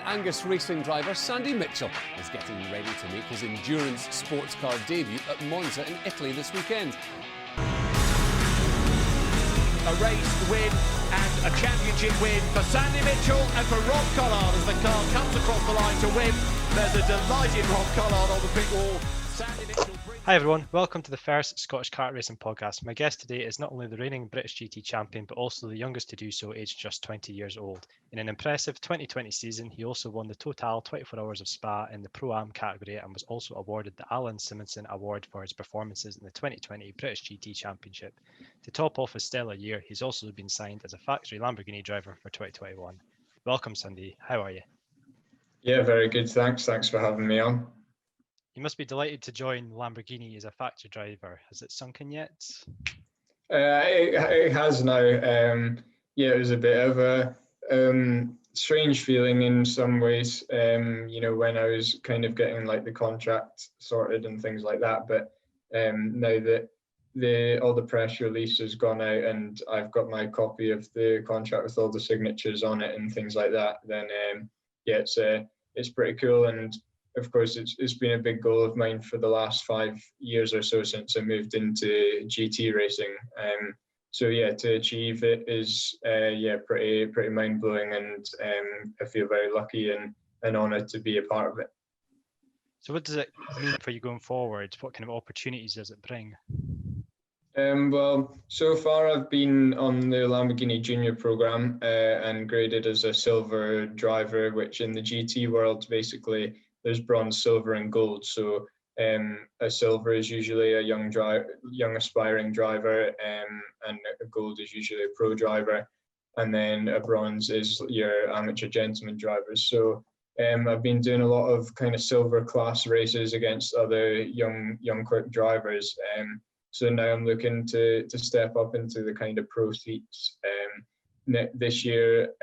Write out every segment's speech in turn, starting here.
Angus racing driver Sandy Mitchell is getting ready to make his endurance sports car debut at Monza in Italy this weekend. A race win and a championship win for Sandy Mitchell and for Rob Collard as the car comes across the line to win. There's a delighted Rob Collard on the pit wall. Sandy Mitchell. Hi everyone, welcome to the first Scottish kart racing podcast. My guest today is not only the reigning British GT champion, but also the youngest to do so, aged just 20 years old. In an impressive 2020 season, he also won the Total 24 Hours of Spa in the Pro-Am category and was also awarded the Alan Simonson Award for his performances in the 2020 British GT Championship. To top off his stellar year, he's also been signed as a factory Lamborghini driver for 2021. Welcome, Sandy. How are you? Yeah, very good. Thanks for having me on. You must be delighted to join Lamborghini as a factory driver. Has it sunk in yet? It has now. It was a bit of a strange feeling in some ways, when I was kind of getting like the contract sorted and things like that. But now that all the press release has gone out and I've got my copy of the contract with all the signatures on it and things like that, then it's pretty cool. And of course, it's been a big goal of mine for the last 5 years or so since I moved into GT racing. To achieve it is pretty mind blowing, and I feel very lucky and honoured to be a part of it. So, what does it mean for you going forward? What kind of opportunities does it bring? Well, so far I've been on the Lamborghini Junior program and graded as a silver driver, which in the GT world basically there's bronze, silver, and gold. So a silver is usually a young aspiring driver, and a gold is usually a pro driver, and then a bronze is your amateur gentleman drivers. So I've been doing a lot of kind of silver class races against other young quick drivers. So now I'm looking to step up into the kind of pro seats. This year,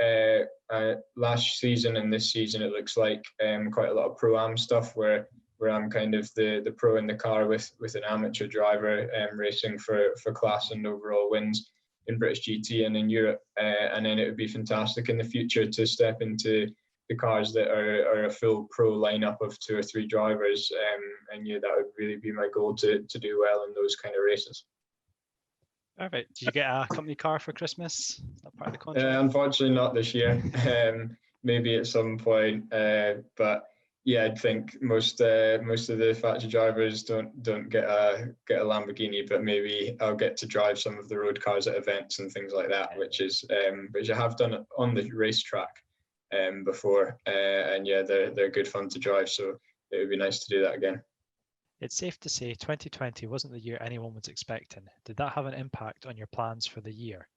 last season and this season, it looks like quite a lot of pro-am stuff where I'm kind of the pro in the car with an amateur driver racing for class and overall wins in British GT and in Europe. And then it would be fantastic in the future to step into the cars that are a full pro lineup of 2 or 3 drivers. That would really be my goal to do well in those kind of races. Perfect. Did you get a company car for Christmas? Is that part of the contract? Unfortunately, not this year. Maybe at some point. But yeah, I think most of the factory drivers don't get a Lamborghini, but maybe I'll get to drive some of the road cars at events and things like that, which I have done on the racetrack before. They're good fun to drive. So it would be nice to do that again. It's safe to say 2020 wasn't the year anyone was expecting. Did that have an impact on your plans for the year?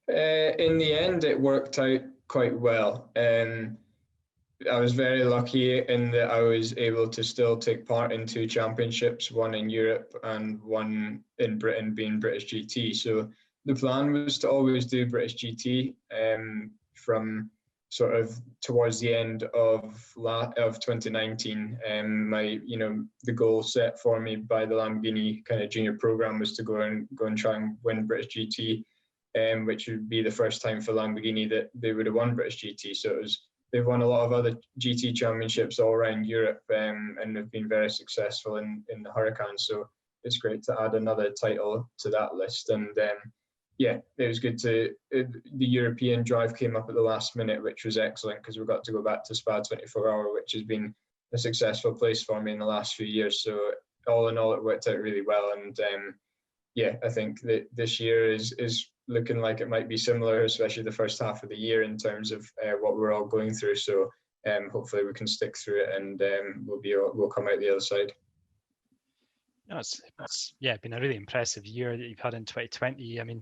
In the end, it worked out quite well. I was very lucky in that I was able to still take part in 2 championships, one in Europe and one in Britain, being British GT. So the plan was to always do British GT from sort of towards the end of 2019. The goal set for me by the Lamborghini kind of junior program was to go and try and win British GT, which would be the first time for Lamborghini that they would have won British GT. So they've won a lot of other GT championships all around Europe, and have been very successful in the Huracan. So it's great to add another title to that list. And it was good the European drive came up at the last minute, which was excellent because we got to go back to Spa 24 Hour, which has been a successful place for me in the last few years. So all in all, it worked out really well. And I think that this year is looking like it might be similar, especially the first half of the year in terms of what we're all going through. So hopefully we can stick through it and we'll come out the other side. No, it's been a really impressive year that you've had in 2020. I mean,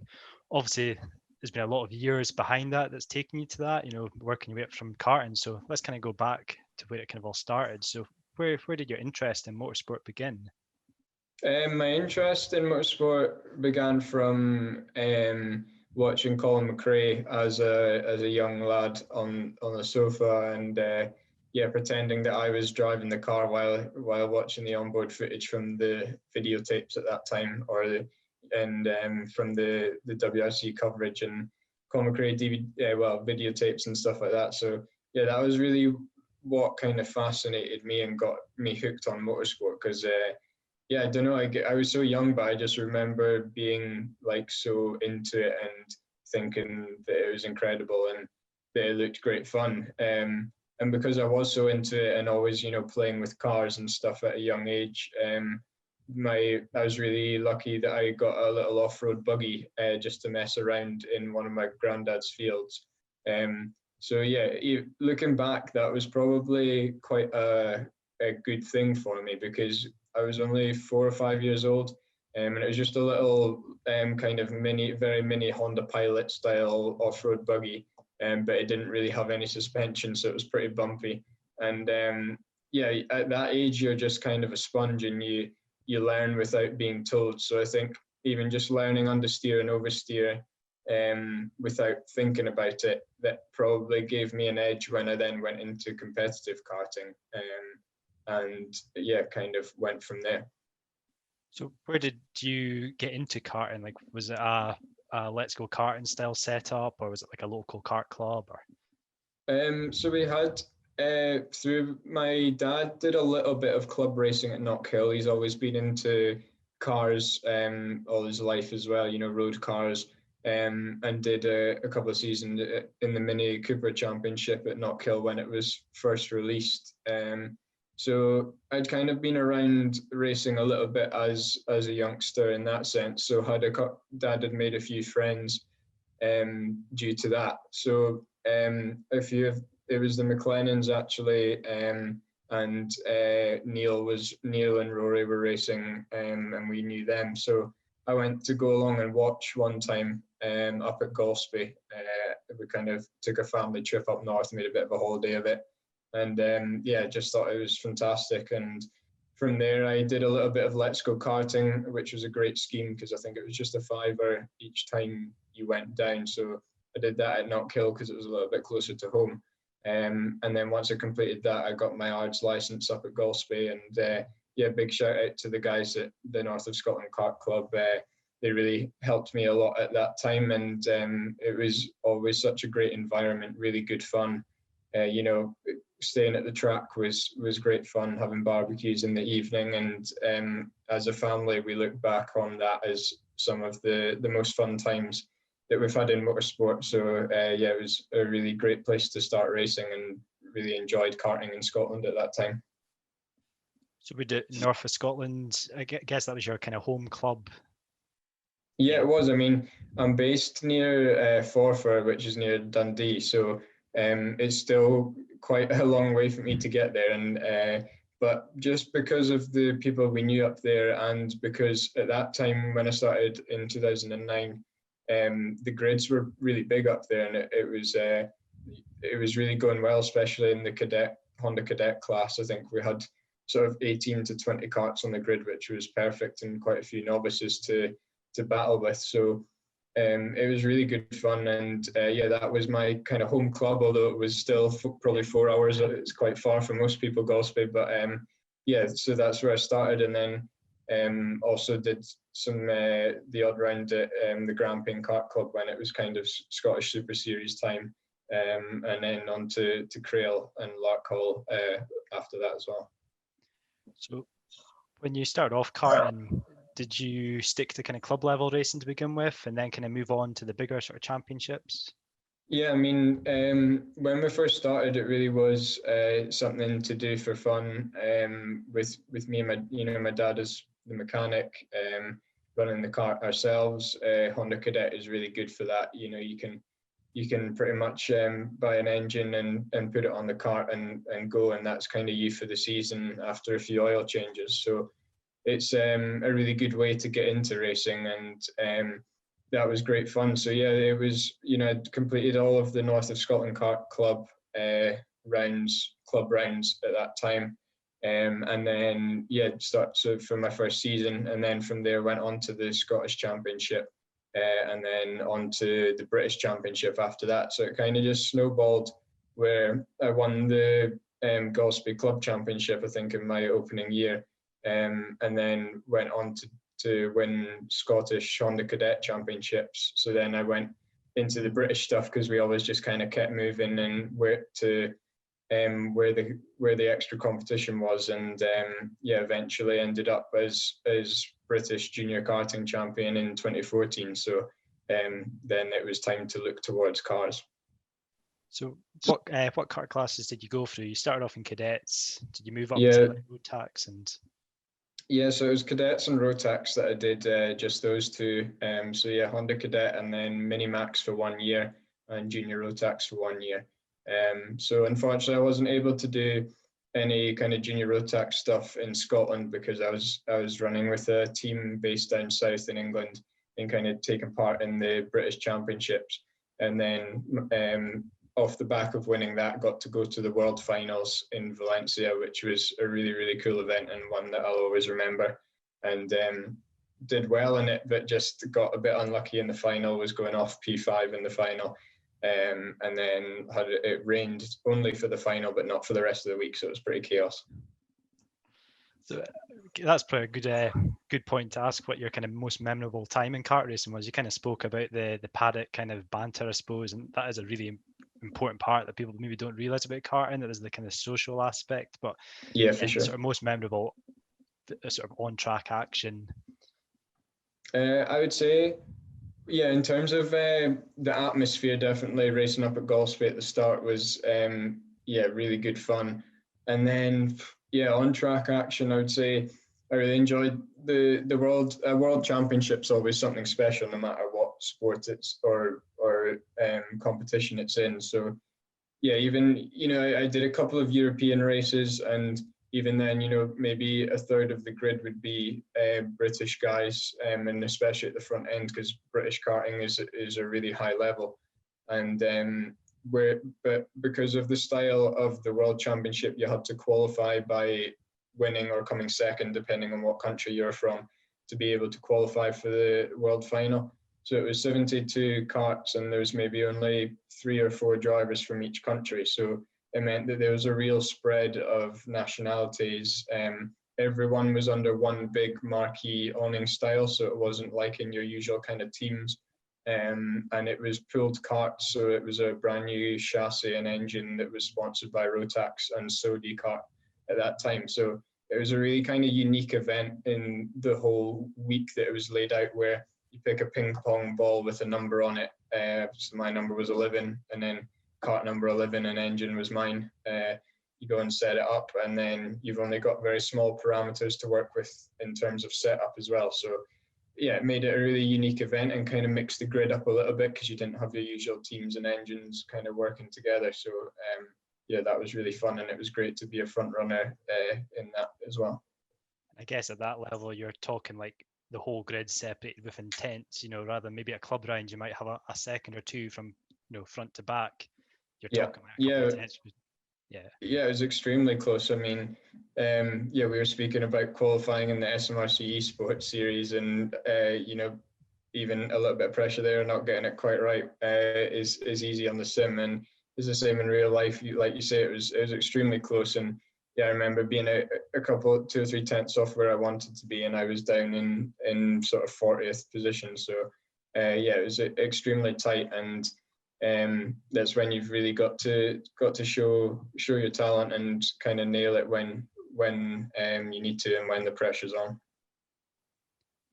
obviously, there's been a lot of years behind that's taken you to that, working your way up from karting. So let's kind of go back to where it kind of all started. So where did your interest in motorsport begin? My interest in motorsport began from watching Colin McRae as a young lad on the sofa and pretending that I was driving the car while watching the onboard footage from the videotapes at that time, from the WRC coverage and Colin McRae videotapes and stuff like that. So yeah, that was really what kind of fascinated me and got me hooked on motorsport. Because yeah, I don't know, I was so young, but I just remember being like so into it and thinking that it was incredible and that it looked great fun. And because I was so into it and always, playing with cars and stuff at a young age, I was really lucky that I got a little off-road buggy just to mess around in one of my granddad's fields. So yeah, looking back, that was probably quite a good thing for me, because I was only 4 or 5 years old, and it was just a little kind of very mini Honda Pilot style off-road buggy, but it didn't really have any suspension, so it was pretty bumpy. And yeah, at that age, you're just kind of a sponge, and you learn without being told. So I think even just learning understeer and oversteer without thinking about it, that probably gave me an edge when I then went into competitive karting. And yeah, kind of went from there. So where did you get into karting? Like, was it a Let's Go Karting style setup, or was it like a local kart club? Or So we had through my dad did a little bit of club racing at Knockhill. He's always been into cars all his life as well, road cars, and did a couple of seasons in the Mini Cooper Championship at Knockhill when it was first released. So I'd kind of been around racing a little bit as a youngster in that sense. So dad had made a few friends due to that. So it was the McLennans actually, and Neil and Rory were racing, and we knew them. So I went to go along and watch one time up at Golspie. We kind of took a family trip up north, made a bit of a holiday of it. And yeah, just thought it was fantastic. And from there, I did a little bit of Let's Go Karting, which was a great scheme because I think it was just a $5 each time you went down. So I did that at Knockhill because it was a little bit closer to home. And then once I completed that, I got my ARDS license up at Golspie. And yeah, big shout out to the guys at the North of Scotland Kart Club. They really helped me a lot at that time. And it was always such a great environment, really good fun. Staying at the track was great fun, having barbecues in the evening, and as a family we look back on that as some of the most fun times that we've had in motorsport. So yeah, it was a really great place to start racing, and really enjoyed karting in Scotland at that time. So we did North of Scotland. I guess that was your kind of home club. Yeah, it was. I mean, I'm based near Forfar, which is near Dundee, so it's still quite a long way for me to get there. And but just because of the people we knew up there, and because at that time when I started in 2009, the grids were really big up there, and it was really going well, especially in the Honda Cadet class. I think we had sort of 18 to 20 karts on the grid, which was perfect, and quite a few novices to battle with. So it was really good fun. And yeah, that was my kind of home club, although it was still probably 4 hours. It's quite far for most people, Golspie. But yeah, so that's where I started. And then also did some the odd round at the Grampian Kart Club when it was kind of Scottish Super Series time. And then on to Crail and Larkhall after that as well. So when you started off karting, did you stick to kind of club level racing to begin with, and then kind of move on to the bigger sort of championships? Yeah, I mean, when we first started, it really was something to do for fun. With me and my dad as the mechanic, running the kart ourselves. Honda Cadet is really good for that. You can pretty much buy an engine and put it on the kart and go, and that's kind of you for the season after a few oil changes. So it's a really good way to get into racing, and that was great fun. So yeah, it was, I'd completed all of the North of Scotland Kart Club club rounds at that time. And then yeah, so for my first season, and then from there went on to the Scottish Championship, and then on to the British Championship after that. So it kind of just snowballed, where I won the Golspie Club Championship, I think, in my opening year, and then went on to win Scottish Honda Cadet Championships. So then I went into the British stuff, because we always just kind of kept moving and where the extra competition was, and eventually ended up as British junior karting champion in 2014. So then it was time to look towards cars. So what kart classes did you go through? You started off in cadets. Did you move up Yeah. to like Rotax and? Yeah, so it was cadets and Rotax that I did, just those two. So yeah, Honda Cadet and then Mini Max for 1 year and Junior Rotax for 1 year. So unfortunately, I wasn't able to do any kind of Junior Rotax stuff in Scotland, because I was running with a team based down south in England and kind of taking part in the British Championships. And then off the back of winning that, got to go to the World Finals in Valencia, which was a really, really cool event and one that I'll always remember. And did well in it, but just got a bit unlucky in the final, was going off P5 in the final. And then it rained only for the final, but not for the rest of the week. So it was pretty chaos. So that's probably a good point to ask what your kind of most memorable time in kart racing was. You kind of spoke about the paddock kind of banter, I suppose, and that is a really important part that people maybe don't realize about karting. That is the kind of social aspect, but yeah, for sure. Sort of most memorable sort of on-track action. I would say, yeah, in terms of the atmosphere, definitely racing up at Galsby at the start was really good fun. And then on-track action, I would say I really enjoyed the world championships. Always something special, no matter what sport it's or competition it's in. So yeah, even I did a couple of European races, and even then, maybe a third of the grid would be British guys, and especially at the front end, because British karting is a really high level. And but because of the style of the World Championship, you had to qualify by winning or coming second, depending on what country you're from, to be able to qualify for the World Final. So it was 72 karts, and there was maybe only 3 or 4 drivers from each country. So it meant that there was a real spread of nationalities. Everyone was under one big marquee awning style, so it wasn't like in your usual kind of teams. And it was pooled karts, so it was a brand new chassis and engine that was sponsored by Rotax and Sodi Kart at that time. So it was a really kind of unique event in the whole week that it was laid out, where you pick a ping pong ball with a number on it. So my number was 11, and then kart number 11 and engine was mine. You go and set it up, and then you've only got very small parameters to work with in terms of setup as well. So yeah, it made it a really unique event and kind of mixed the grid up a little bit, because you didn't have your usual teams and engines kind of working together. So that was really fun, and it was great to be a front runner in that as well. I guess at that level, you're talking like the whole grid separated with intents, rather than maybe a club round, you might have a second or two from front to back. You're talking like a couple of intents. Yeah, it was extremely close. I mean, we were speaking about qualifying in the SMRC Esports series, and even a little bit of pressure there, not getting it quite right is easy on the sim, and it's the same in real life. Like you say, it was extremely close. And yeah, I remember being a couple, 2 or 3 tenths off where I wanted to be, and I was down in sort of 40th position. So it was extremely tight, and that's when you've really got to show your talent and kind of nail it when you need to and when the pressure's on.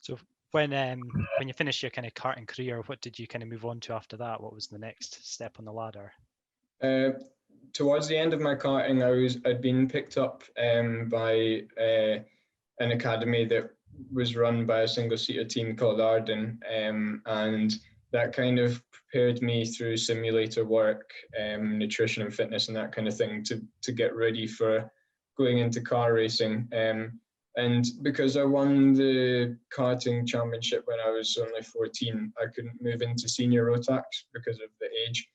So when you finished your kind of karting career, what did you kind of move on to after that? What was the next step on the ladder? Towards the end of my karting, I'd been picked up by an academy that was run by a single-seater team called Arden, and that kind of prepared me through simulator work, nutrition and fitness and that kind of thing to get ready for going into car racing. And because I won the karting championship when I was only 14, I couldn't move into senior Rotax because of the age.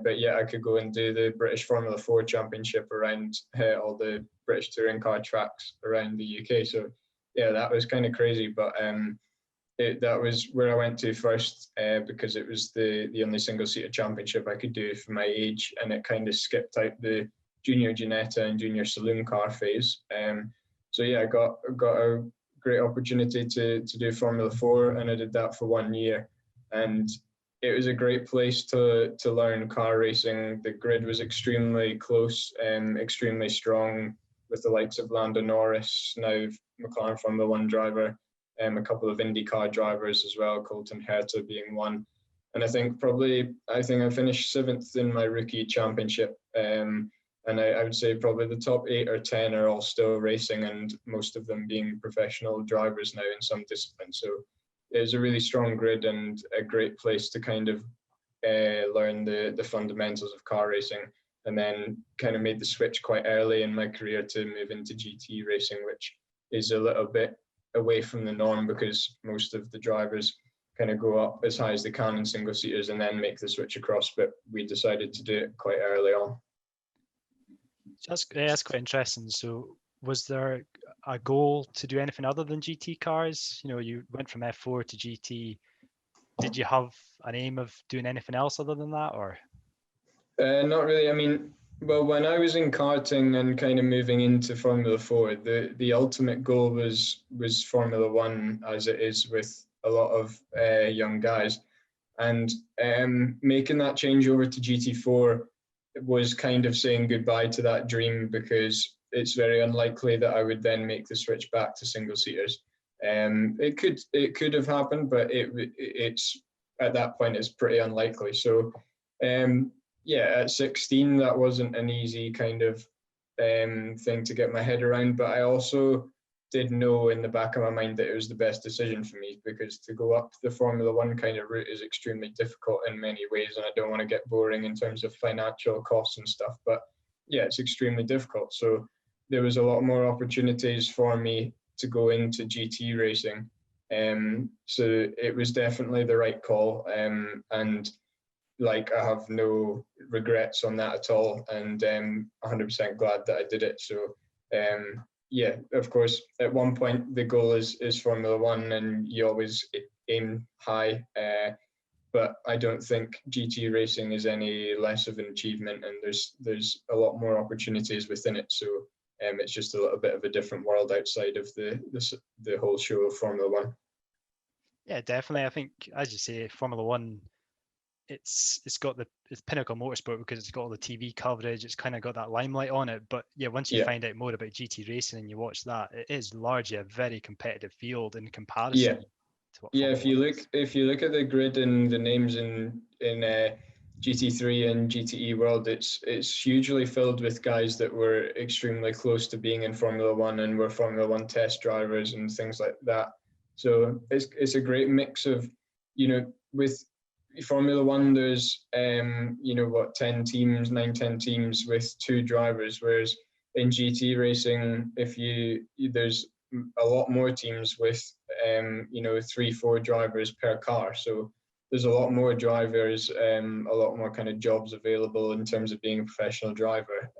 But yeah, I could go and do the British Formula 4 Championship around all the British touring car tracks around the UK. So yeah, that was kind of crazy. But that was where I went to first, because it was the only single-seater championship I could do for my age, and it kind of skipped out the junior Ginetta and junior saloon car phase. So yeah, I got a great opportunity to do Formula 4, and I did that for 1 year. And it was a great place to learn car racing. The grid was extremely close and extremely strong, with the likes of Lando Norris, now McLaren Formula One driver, a couple of IndyCar drivers as well, Colton Herta being one. And I think I finished 7th in my rookie championship. And I would say probably the top 8 or 10 are all still racing, and most of them being professional drivers now in some disciplines. So it was a really strong grid and a great place to kind of learn the fundamentals of car racing, and then kind of made the switch quite early in my career to move into GT racing, which is a little bit away from the norm because most of the drivers kind of go up as high as they can in single seaters and then make the switch across, but we decided to do it quite early on. That's quite interesting. So was there a goal to do anything other than GT cars? You know, you went from F4 to GT. Did you have an aim of doing anything else other than that, or? Not really. I mean, well, when I was in karting and kind of moving into Formula 4, the ultimate goal was Formula 1, as it is with a lot of young guys. And making that change over to GT4 was kind of saying goodbye to that dream, because it's very unlikely that I would then make the switch back to single seaters. It could have happened, but it's at that point it's pretty unlikely. So at 16, that wasn't an easy kind of thing to get my head around, but I also did know in the back of my mind that it was the best decision for me, because to go up the Formula 1 kind of route is extremely difficult in many ways, and I don't want to get boring in terms of financial costs and stuff, but yeah, it's extremely difficult. So there was a lot more opportunities for me to go into GT racing, so it was definitely the right call, and like I have no regrets on that at all, and 100% glad that I did it. So yeah, of course, at one point the goal is Formula 1, and you always aim high, but I don't think GT racing is any less of an achievement, and there's a lot more opportunities within it. So it's just a little bit of a different world outside of the whole show of Formula 1. Yeah, definitely. I think, as you say, Formula 1, it's got it's pinnacle motorsport because it's got all the TV coverage. It's kind of got that limelight on it. But yeah, once you find out more about GT racing and you watch that, it is largely a very competitive field in comparison. To what if you look at the grid and the names in GT3 and GTE World, it's hugely filled with guys that were extremely close to being in Formula 1 and were Formula 1 test drivers and things like that. So it's a great mix of, with Formula 1, there's 10 teams, 9-10 teams with 2 drivers, whereas in GT racing, there's a lot more teams with 3-4 drivers per car. So there's a lot more drivers, a lot more kind of jobs available in terms of being a professional driver.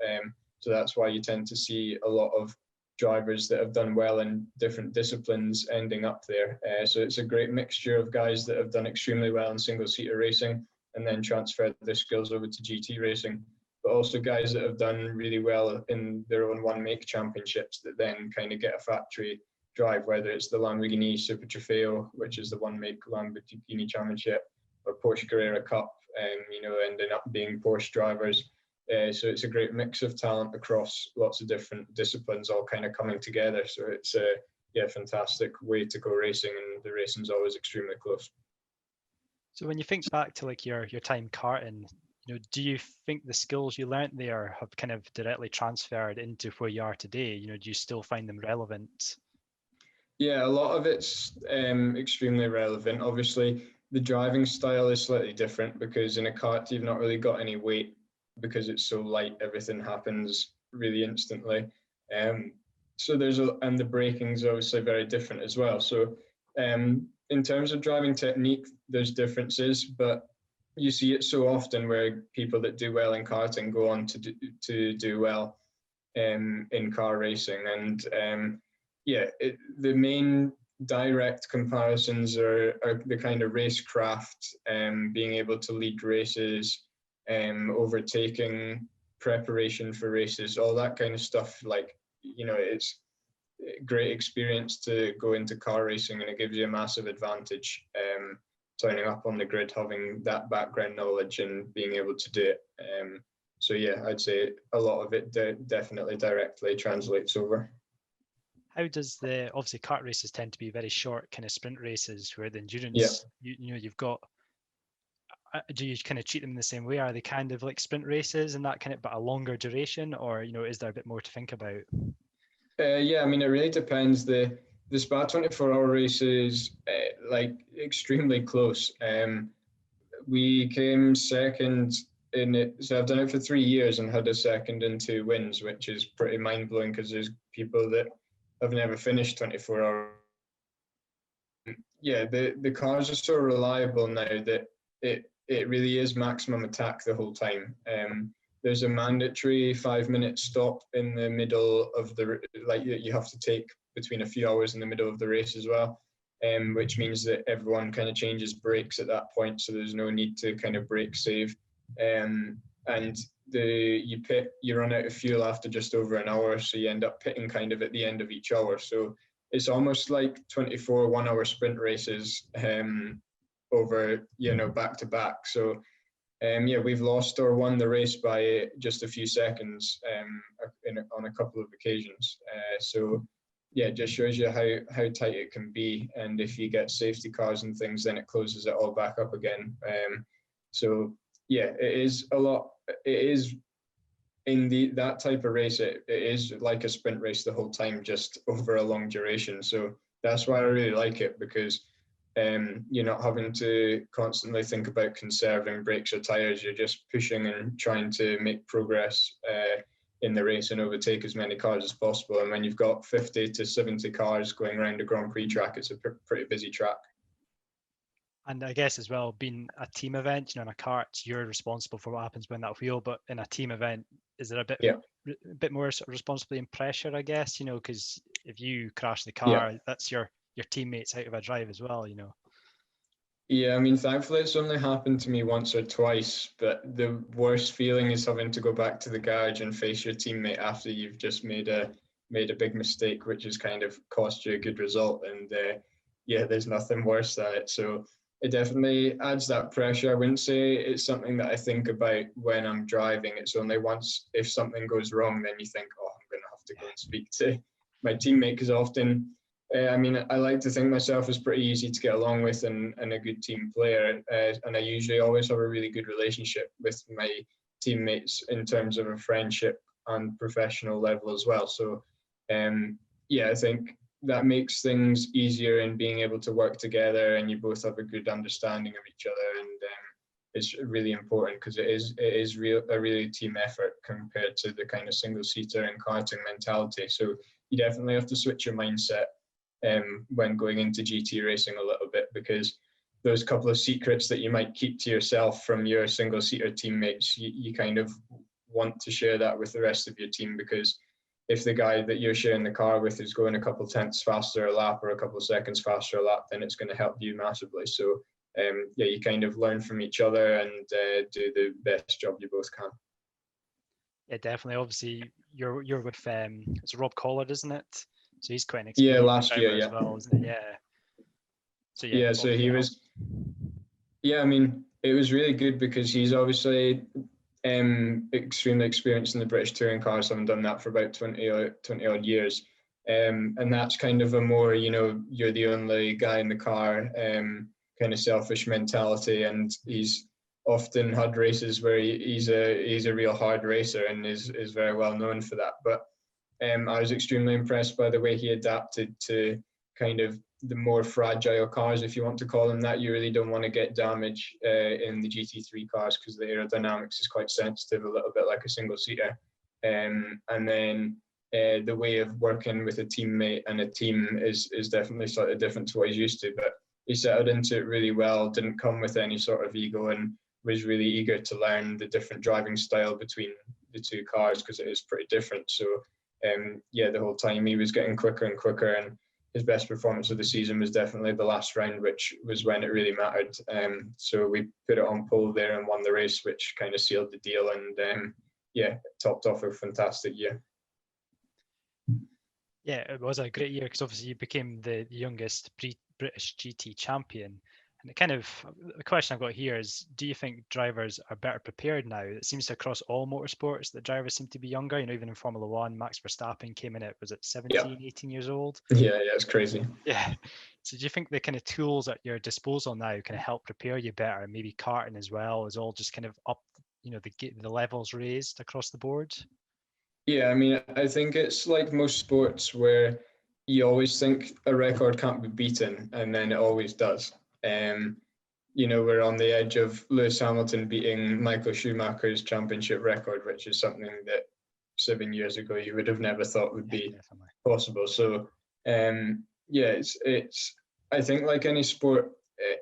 So that's why you tend to see a lot of drivers that have done well in different disciplines ending up there. So it's a great mixture of guys that have done extremely well in single-seater racing and then transferred their skills over to GT racing, but also guys that have done really well in their own one-make championships that then kind of get a factory drive, whether it's the Lamborghini Super Trofeo, which is the one-make Lamborghini Championship, or Porsche Carrera Cup, ending up being Porsche drivers. So it's a great mix of talent across lots of different disciplines all kind of coming together. So it's a fantastic way to go racing, and the racing's always extremely close. So when you think back to like your time karting, do you think the skills you learnt there have kind of directly transferred into where you are today? Do you still find them relevant? Yeah, a lot of it's extremely relevant. Obviously, the driving style is slightly different because in a kart, you've not really got any weight because it's so light. Everything happens really instantly. So and the braking's obviously very different as well. So in terms of driving technique, there's differences, but you see it so often where people that do well in karting go on to do well in car racing. And the main direct comparisons are the kind of racecraft, being able to lead races, overtaking, preparation for races, all that kind of stuff. Like, it's a great experience to go into car racing, and it gives you a massive advantage turning up on the grid, having that background knowledge and being able to do it. So yeah, I'd say a lot of it definitely directly translates over. How does obviously kart races tend to be very short kind of sprint races, where the endurance, you've got, do you kind of treat them in the same way? Are they kind of like sprint races and that kind of, but a longer duration, or, is there a bit more to think about? Yeah, I mean, it really depends. The Spa 24-hour race is like extremely close. We came second in it, so I've done it for 3 years and had a second and 2 wins, which is pretty mind-blowing because there's people that have never finished 24-hour. Yeah, the cars are so reliable now that it really is maximum attack the whole time. There's a mandatory 5-minute stop in the middle of you have to take between a few hours in the middle of the race as well, which means that everyone kind of changes brakes at that point, so there's no need to kind of brake save. And you run out of fuel after just over an hour, so you end up pitting kind of at the end of each hour. So it's almost like 24 1-hour sprint races over, back to back. So we've lost or won the race by just a few seconds on a couple of occasions. So yeah, it just shows you how tight it can be. And if you get safety cars and things, then it closes it all back up again. So yeah, it is a lot. It is in that type of race. It is like a sprint race the whole time, just over a long duration. So that's why I really like it, because you're not having to constantly think about conserving brakes or tires. You're just pushing and trying to make progress in the race and overtake as many cars as possible. And when you've got 50 to 70 cars going around a Grand Prix track, it's a pretty busy track. And I guess as well, being a team event, in a kart, you're responsible for what happens when that wheel. But in a team event, is there a bit more sort of responsibility and pressure, I guess, because if you crash the car, that's your teammates out of a drive as well, Yeah, I mean, thankfully it's only happened to me once or twice, but the worst feeling is having to go back to the garage and face your teammate after you've just made a big mistake, which has kind of cost you a good result. And there's nothing worse than it. So it definitely adds that pressure. I wouldn't say it's something that I think about when I'm driving. It's only once, if something goes wrong, then you think, oh, I'm going to have to go and speak to my teammate, because often, I like to think myself as pretty easy to get along with and a good team player. And I usually always have a really good relationship with my teammates in terms of a friendship and professional level as well. So, I think that makes things easier in being able to work together, and you both have a good understanding of each other. And it's really important, because it is a really team effort compared to the kind of single-seater and karting mentality. So you definitely have to switch your mindset when going into GT racing a little bit, because those couple of secrets that you might keep to yourself from your single-seater teammates, you kind of want to share that with the rest of your team, because if the guy that you're sharing the car with is going a couple tenths faster a lap or a couple of seconds faster a lap, then it's going to help you massively. So you kind of learn from each other and do the best job you both can. Yeah, definitely. Obviously, you're with it's Rob Collard, isn't it? So he's quite an experienced last year, as well, isn't it? Yeah. So he was. Yeah, I mean, it was really good because he's obviously extremely experienced in the British touring cars, having done that for about 20 odd years. And that's kind of a more, you're the only guy in the car, kind of selfish mentality. And he's often had races where he's a real hard racer and is very well known for that. But I was extremely impressed by the way he adapted to kind of the more fragile cars, if you want to call them that. You really don't want to get damage in the GT3 cars, because the aerodynamics is quite sensitive, a little bit like a single-seater. And then the way of working with a teammate and a team is definitely slightly different to what he's used to. But he settled into it really well, didn't come with any sort of ego, and was really eager to learn the different driving style between the two cars, because it is pretty different. So the whole time he was getting quicker and quicker, and his best performance of the season was definitely the last round, which was when it really mattered. So we put it on pole there and won the race, which kind of sealed the deal, and topped off a fantastic year. Yeah, it was a great year, because obviously you became the youngest British GT champion. And the question I've got here is, do you think drivers are better prepared now? It seems to across all motorsports that drivers seem to be younger. Even in Formula One, Max Verstappen came in at, was it 17, 18 years old? Yeah, it's crazy. Yeah. So do you think the kind of tools at your disposal now kind of help prepare you better? Maybe karting as well is all just kind of up, the levels raised across the board? Yeah, I mean, I think it's like most sports where you always think a record can't be beaten, and then it always does. We're on the edge of Lewis Hamilton beating Michael Schumacher's championship record, which is something that 7 years ago you would have never thought would be possible. So, it's I think like any sport,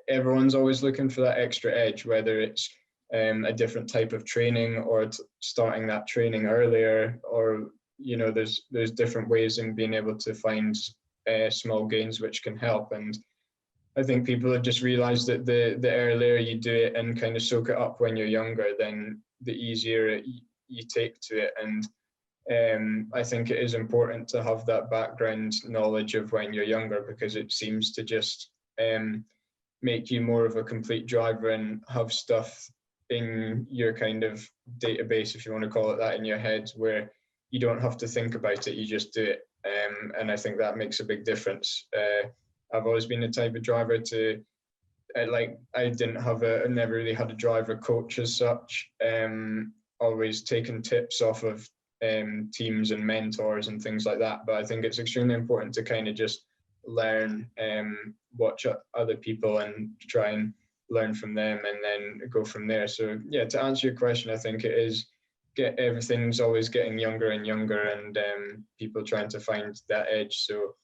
everyone's always looking for that extra edge, whether it's a different type of training or starting that training earlier, or there's different ways in being able to find small gains which can help. And I think people have just realized that the earlier you do it and kind of soak it up when you're younger, then the easier you take to it. And I think it is important to have that background knowledge of when you're younger, because it seems to just make you more of a complete driver and have stuff in your kind of database, if you want to call it that, in your head, where you don't have to think about it, you just do it. And I think that makes a big difference. I've always been the type of driver I never really had a driver coach as such. Always taken tips off of teams and mentors and things like that. But I think it's extremely important to kind of just learn, watch other people and try and learn from them and then go from there. So yeah, to answer your question, I think it is everything's always getting younger and younger, and people trying to find that edge. So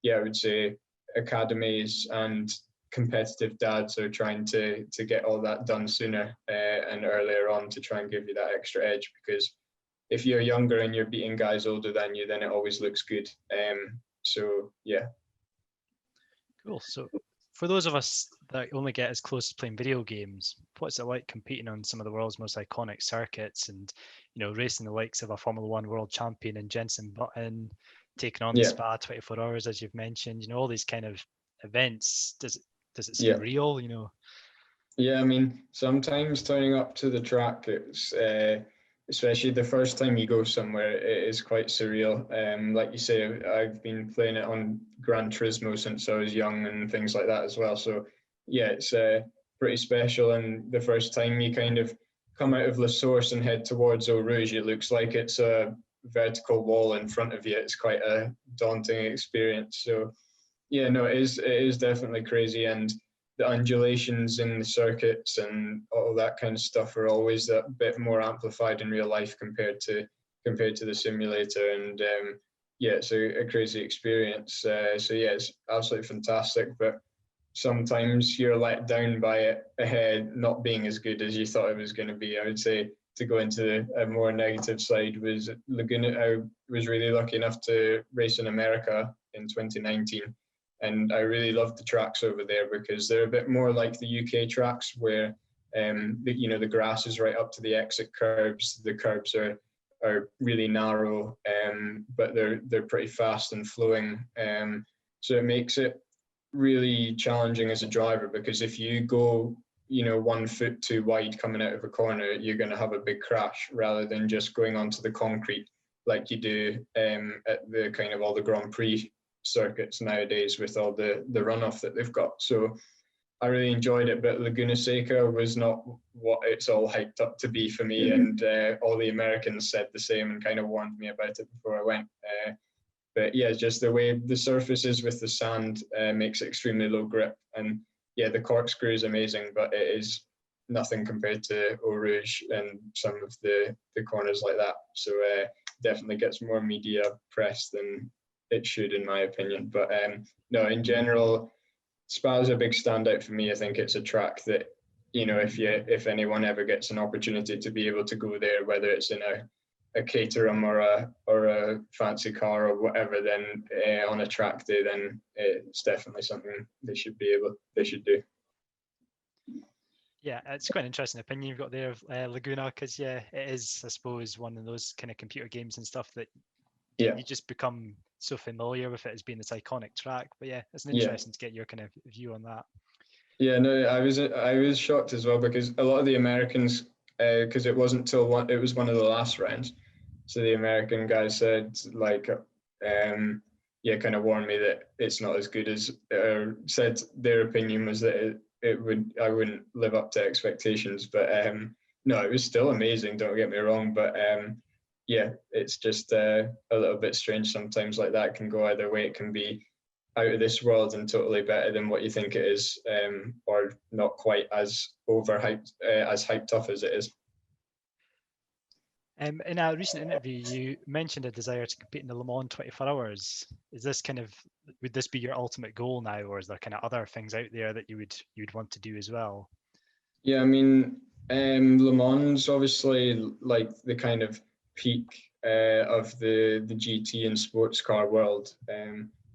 yeah, I would say academies and competitive dads are trying to get all that done sooner and earlier on to try and give you that extra edge, because if you're younger and you're beating guys older than you, then it always looks good. So yeah. Cool. So for those of us that only get as close as playing video games, what's it like competing on some of the world's most iconic circuits and, racing the likes of a Formula One world champion and Jenson Button, taking on the Spa 24 Hours, as you've mentioned, all these kind of events? Does it seem real, Yeah, I mean, sometimes turning up to the track, it's especially the first time you go somewhere, it is quite surreal. Like you say, I've been playing it on Gran Turismo since I was young and things like that as well. So yeah, it's pretty special. And the first time you kind of come out of La Source and head towards Eau Rouge, it looks like it's a vertical wall in front of you. It's quite a daunting experience. So yeah, no, it is definitely crazy. And the undulations in the circuits and all that kind of stuff are always a bit more amplified in real life compared to the simulator. And yeah, it's a crazy experience. So yeah, it's absolutely fantastic. But sometimes you're let down by it not being as good as you thought it was going to be. I would say, to go into a more negative side, was Laguna. I was really lucky enough to race in America in 2019. And I really love the tracks over there because they're a bit more like the UK tracks, where the grass is right up to the exit curbs. The curbs are really narrow, but they're pretty fast and flowing. So it makes it really challenging as a driver, because if you go 1 foot too wide coming out of a corner, you're going to have a big crash, rather than just going onto the concrete like you do at the kind of all the Grand Prix circuits nowadays with all the runoff that they've got. So I really enjoyed it, but Laguna Seca was not what it's all hyped up to be for me. And all the Americans said the same and kind of warned me about it before I went. But yeah, just the way the surface is with the sand makes it extremely low grip. And yeah, the corkscrew is amazing, but it is nothing compared to Eau Rouge and some of the corners like that. So definitely gets more media press than it should, in my opinion. But no, in general, Spa is a big standout for me. I think it's a track that, if anyone ever gets an opportunity to be able to go there, whether it's in a Caterham or a fancy car or whatever, then on a track day, then it's definitely something they should do. Yeah, it's quite an interesting opinion you've got there of Laguna, because yeah, it is, I suppose, one of those kind of computer games and stuff that you just become so familiar with it as being this iconic track. But yeah, it's interesting to get your kind of view on that. Yeah, no, I was shocked as well because a lot of the Americans, because it wasn't till it was one of the last rounds, so the American guy said like, yeah, kind of warned me that it's not as good as, said their opinion was that I wouldn't live up to expectations, but no, it was still amazing. Don't get me wrong, but yeah, it's just a little bit strange sometimes. Like that can go either way. It can be out of this world and totally better than what you think it is, or not quite as overhyped, as hyped up as it is. In a recent interview, you mentioned a desire to compete in the Le Mans 24 Hours. Is this would this be your ultimate goal now, or is there kind of other things out there that you'd want to do as well? Yeah, I mean, Le Mans obviously like the kind of peak of the GT and sports car world.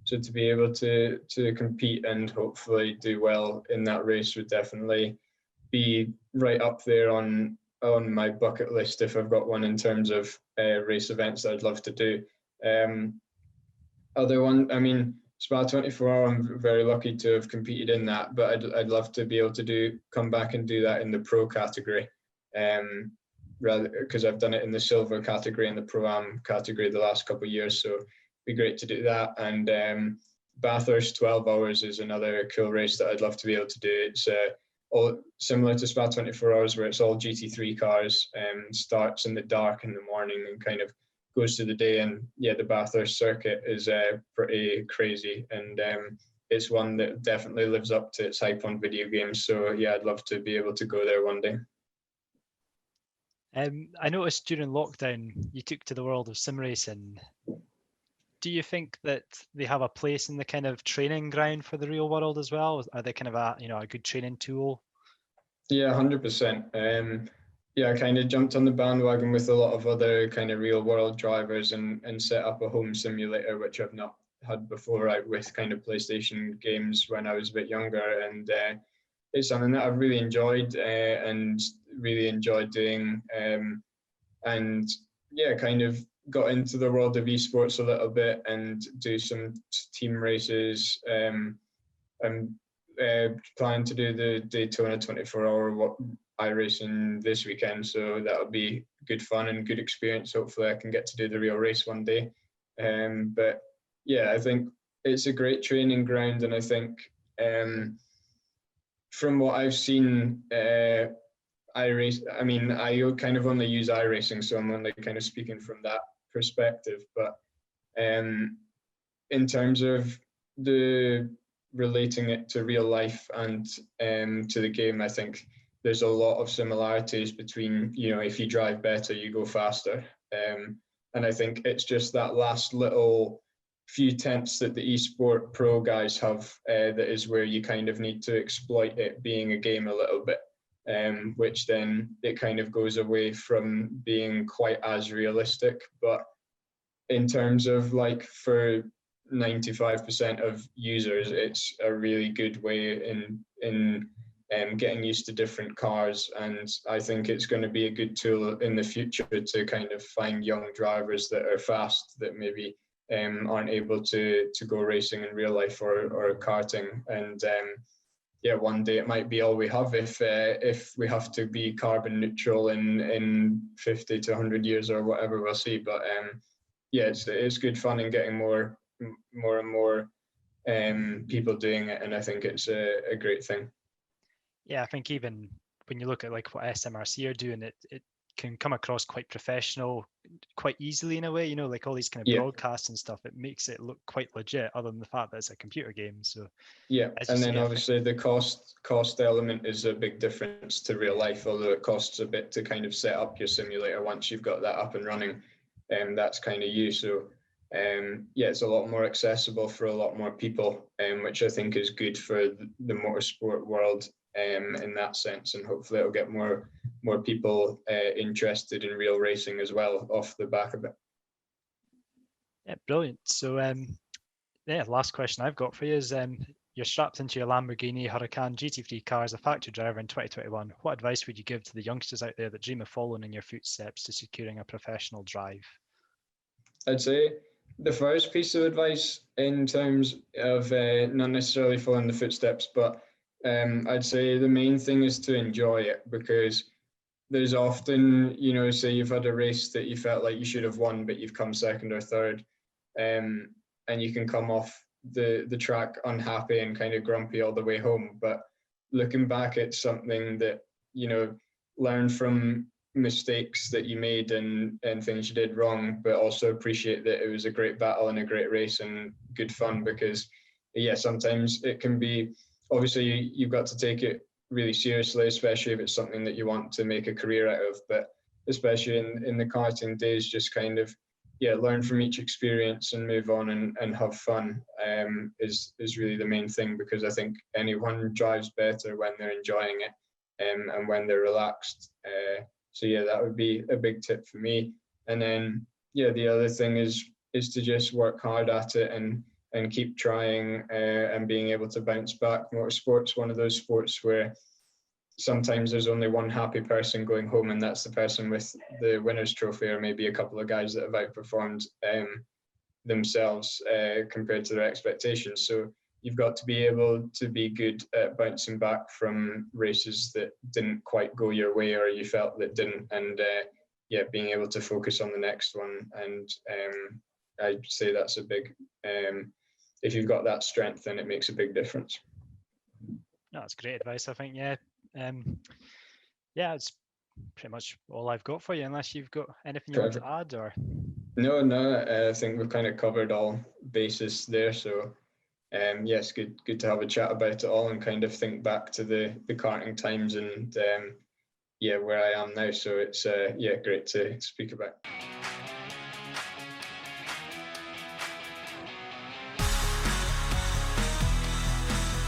So to be able to compete and hopefully do well in that race would definitely be right up there on my bucket list if I've got one in terms of race events that I'd love to do. Other one, I mean, Spa 24 Hour, I'm very lucky to have competed in that, but I'd love to be able to come back and do that in the pro category, rather because I've done it in the silver category and the pro-am category the last couple of years, so it'd be great to do that. And Bathurst 12 Hours is another cool race that I'd love to be able to do. It's all similar to Spa 24 Hours, where it's all GT3 cars, starts in the dark in the morning and kind of goes to the day. And yeah, the Bathurst circuit is pretty crazy, and it's one that definitely lives up to its hype on video games. So yeah, I'd love to be able to go there one day. I noticed during lockdown you took to the world of sim racing. Do you think that they have a place in the kind of training ground for the real world as well? Are they kind of a good training tool? Yeah, 100%. Yeah, I kind of jumped on the bandwagon with a lot of other kind of real world drivers and set up a home simulator, which I've not had before, out with kind of PlayStation games when I was a bit younger. And it's something that I've really enjoyed and really enjoyed doing. And yeah, kind of got into the world of esports a little bit and do some team races. I'm planning to do the Daytona 24-hour iRacing this weekend, so that'll be good fun and good experience. Hopefully I can get to do the real race one day. But yeah, I think it's a great training ground, and I think from what I've seen, I kind of only use iRacing, so I'm only kind of speaking from that perspective. But in terms of the relating it to real life and to the game, I think there's a lot of similarities between, if you drive better, you go faster. And I think it's just that last little few tenths that the esport pro guys have that is where you kind of need to exploit it being a game a little bit, which then it kind of goes away from being quite as realistic. But in terms of like for 95% of users, it's a really good way in getting used to different cars, and I think it's going to be a good tool in the future to kind of find young drivers that are fast that maybe aren't able to go racing in real life or karting. And yeah, one day it might be all we have if we have to be carbon neutral in 50 to 100 years or whatever, we'll see. But yeah, it's good fun and getting more and more people doing it, and I think it's a great thing. Yeah, I think even when you look at like what SMRC are doing, it can come across quite professional quite easily in a way, like all these kind of broadcasts and stuff. It makes it look quite legit, other than the fact that it's a computer game. So yeah, and then obviously the cost element is a big difference to real life, although it costs a bit to kind of set up your simulator. Once you've got that up and running, that's kind of you. So yeah, it's a lot more accessible for a lot more people, which I think is good for the motorsport world in that sense, and hopefully it'll get more people interested in real racing as well off the back of it. Yeah, brilliant. So yeah, last question I've got for you is you're strapped into your Lamborghini Huracan GT3 car as a factory driver in 2021. What advice would you give to the youngsters out there that dream of following in your footsteps to securing a professional drive? I'd say the first piece of advice in terms of not necessarily following the footsteps, but I'd say the main thing is to enjoy it, because there's often, say you've had a race that you felt like you should have won, but you've come second or third, and you can come off the track unhappy and kind of grumpy all the way home. But looking back, it's something that, learn from mistakes that you made and things you did wrong, but also appreciate that it was a great battle and a great race and good fun. Because sometimes it can be, obviously you've got to take it really seriously, especially if it's something that you want to make a career out of. But especially in the karting days, just kind of learn from each experience and move on and have fun is really the main thing, because I think anyone drives better when they're enjoying it and when they're relaxed. So that would be a big tip for me. And then the other thing is to just work hard at it and keep trying and being able to bounce back. Motorsport's one of those sports where sometimes there's only one happy person going home, and that's the person with the winner's trophy, or maybe a couple of guys that have outperformed themselves compared to their expectations. So you've got to be able to be good at bouncing back from races that didn't quite go your way, or you felt that didn't, and being able to focus on the next one. And I'd say that's a big, if you've got that strength, then it makes a big difference. No, that's great advice, I think. It's pretty much all I've got for you, unless you've got anything you want to add. Or No, I think we've kind of covered all bases there. So it's good to have a chat about it all and kind of think back to the karting times and where I am now. So it's great to speak about.